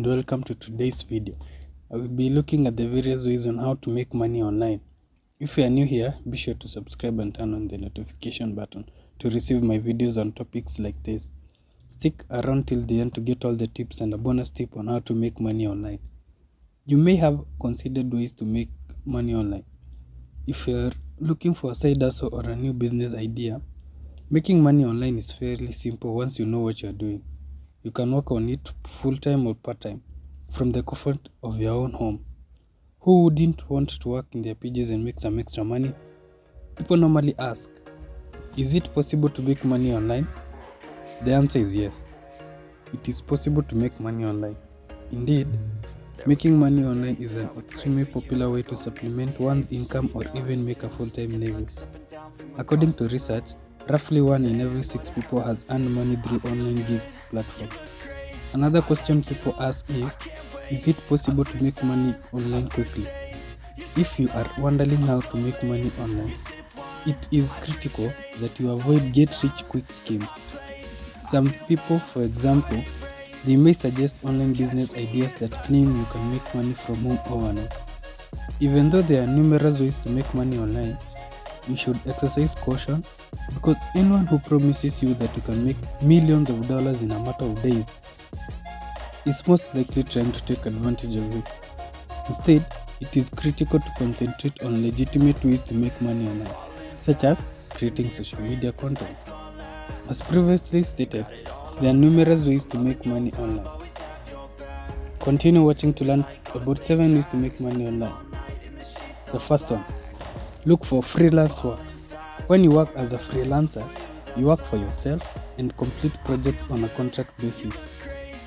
welcome to today's video. I will be looking at the various ways on how to make money online. If you are new here, be sure to subscribe and turn on the notification button to receive my videos on topics like this. Stick around till the end to get all the tips and a bonus tip on how to make money online. You may have considered ways to make money online. If you are looking for a side hustle or a new business idea, making money online is fairly simple once you know what you are doing. You can work on it full-time or part-time from the comfort of your own home. Who wouldn't want to work in their pages and make some extra money? People normally ask, is it possible to make money online? The answer is yes. It is possible to make money online. Indeed, making money online is an extremely popular way to supplement one's income or even make a full-time living. According to research, roughly 1 in every 6 people has earned money through online gig platform. Another question people ask is it possible to make money online quickly? If you are wondering how to make money online, it is critical that you avoid get-rich-quick schemes. Some people, for example, they may suggest online business ideas that claim you can make money from home overnight. Even though there are numerous ways to make money online, you should exercise caution because anyone who promises you that you can make millions of dollars in a matter of days is most likely trying to take advantage of it. Instead, it is critical to concentrate on legitimate ways to make money online, such as creating social media content. As previously stated, there are numerous ways to make money online. Continue watching to learn about 7 ways to make money online. The first one, look for freelance work. When you work as a freelancer, you work for yourself and complete projects on a contract basis.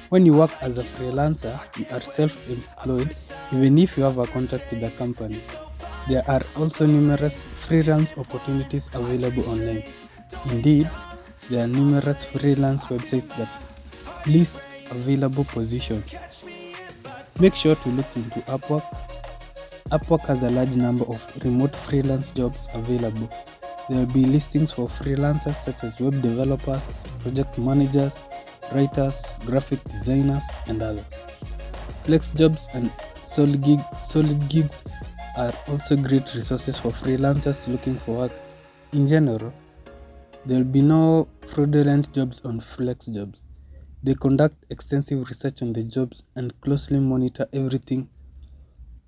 When you work as a freelancer, you are self-employed even if you have a contract with the company. There are also numerous freelance opportunities available online. Indeed, there are numerous freelance websites that list available positions. Make sure to look into Upwork. Upwork has a large number of remote freelance jobs available. There will be listings for freelancers such as web developers, project managers, writers, graphic designers, and others. Flex jobs and solid gigs are also great resources for freelancers looking for work. In general, there will be no fraudulent jobs on flex jobs. They conduct extensive research on the jobs and closely monitor everything.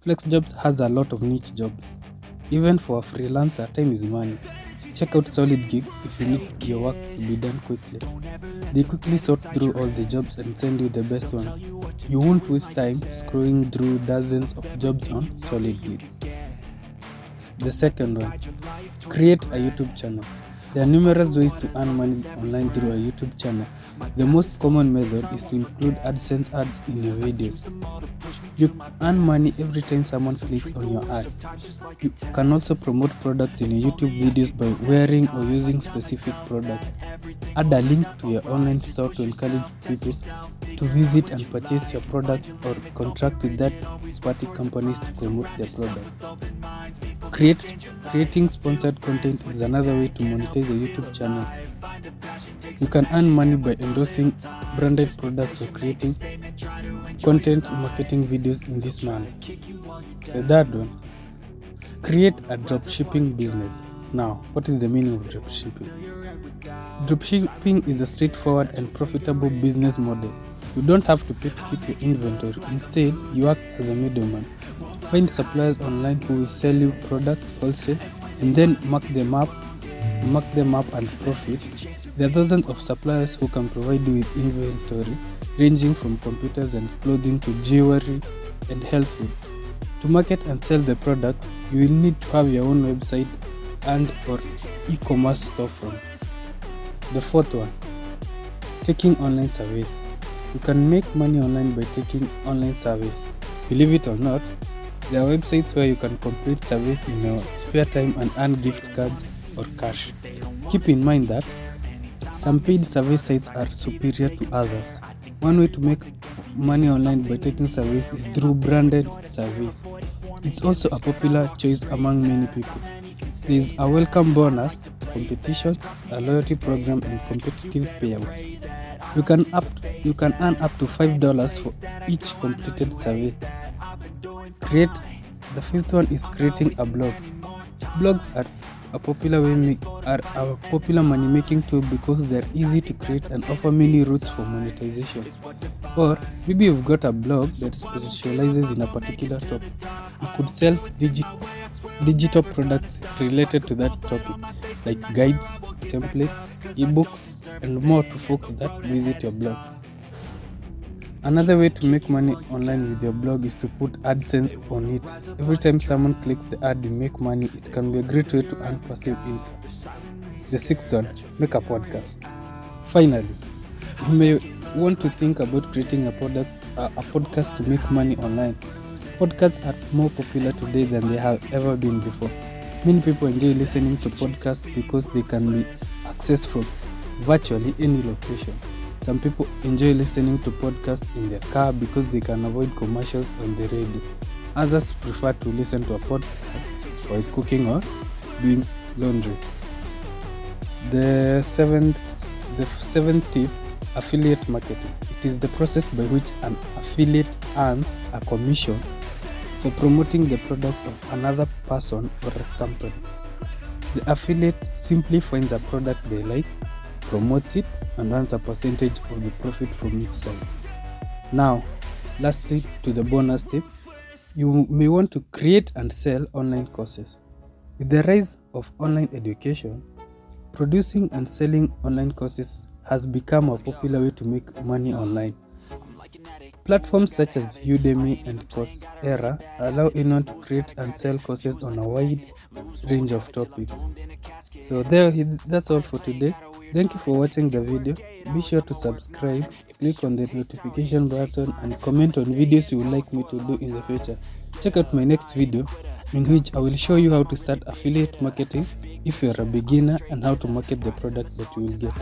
Flex jobs has a lot of niche jobs. Even for a freelancer, time is money. Check out Solid Gigs if you need your work to be done quickly. They quickly sort through all the jobs and send you the best ones. You won't waste time scrolling through dozens of jobs on Solid Gigs. The second one, create a YouTube channel. There are numerous ways to earn money online through a YouTube channel. The most common method is to include AdSense ads in your videos. You earn money every time someone clicks on your ad. You can also promote products in your YouTube videos by wearing or using specific products. Add a link to your online store to encourage people to visit and purchase your product or contract with third-party companies to promote their product. Creating sponsored content is another way to monetize a YouTube channel. You can earn money by endorsing branded products or creating content marketing videos in this manner. The third one, create a dropshipping business. Now, what is the meaning of dropshipping? Dropshipping is a straightforward and profitable business model. You don't have to pay to keep your inventory. Instead, you act as a middleman. Find suppliers online who will sell you products wholesale and then mark them up and profit. There are dozens of suppliers who can provide you with inventory ranging from computers and clothing to jewelry and health food. To market and sell the products, you will need to have your own website and or e-commerce storefront. The fourth one, taking online surveys. You can make money online by taking online surveys. Believe it or not, there are websites where you can complete surveys in your spare time and earn gift cards or cash. Keep in mind that some paid survey sites are superior to others. One way to make money online by taking surveys is through branded surveys. It's also a popular choice among many people. There is a welcome bonus, competitions, a loyalty program, and competitive payouts. You can earn up to $5 for each completed survey. The fifth one is creating a blog. Blogs are a popular money making tool because they're easy to create and offer many routes for monetization. Or maybe you've got a blog that specializes in a particular topic. You could sell digital products related to that topic, like guides, templates, ebooks, and more to folks that visit your blog. Another way to make money online with your blog is to put AdSense on it. Every time someone clicks the ad, you make money. It can be a great way to earn passive income. The sixth one, make a podcast. Finally, you may want to think about creating a podcast to make money online. Podcasts are more popular today than they have ever been before. Many people enjoy listening to podcasts because they can be accessed from virtually any location. Some people enjoy listening to podcasts in their car because they can avoid commercials on the radio. Others prefer to listen to a podcast while cooking or doing laundry. The seventh tip, affiliate marketing. It is the process by which an affiliate earns a commission for promoting the product of another person or a company. The affiliate simply finds a product they like, promotes it, and earns a percentage of the profit from each sale. Now, lastly, to the bonus tip, you may want to create and sell online courses. With the rise of online education, producing and selling online courses has become a popular way to make money online. Platforms such as Udemy and Coursera allow anyone to create and sell courses on a wide range of topics. So that's all for today. Thank you for watching the video. Be sure to subscribe, click on the notification button, and comment on videos you would like me to do in the future. Check out my next video in which I will show you how to start affiliate marketing if you're a beginner and how to market the product that you will get.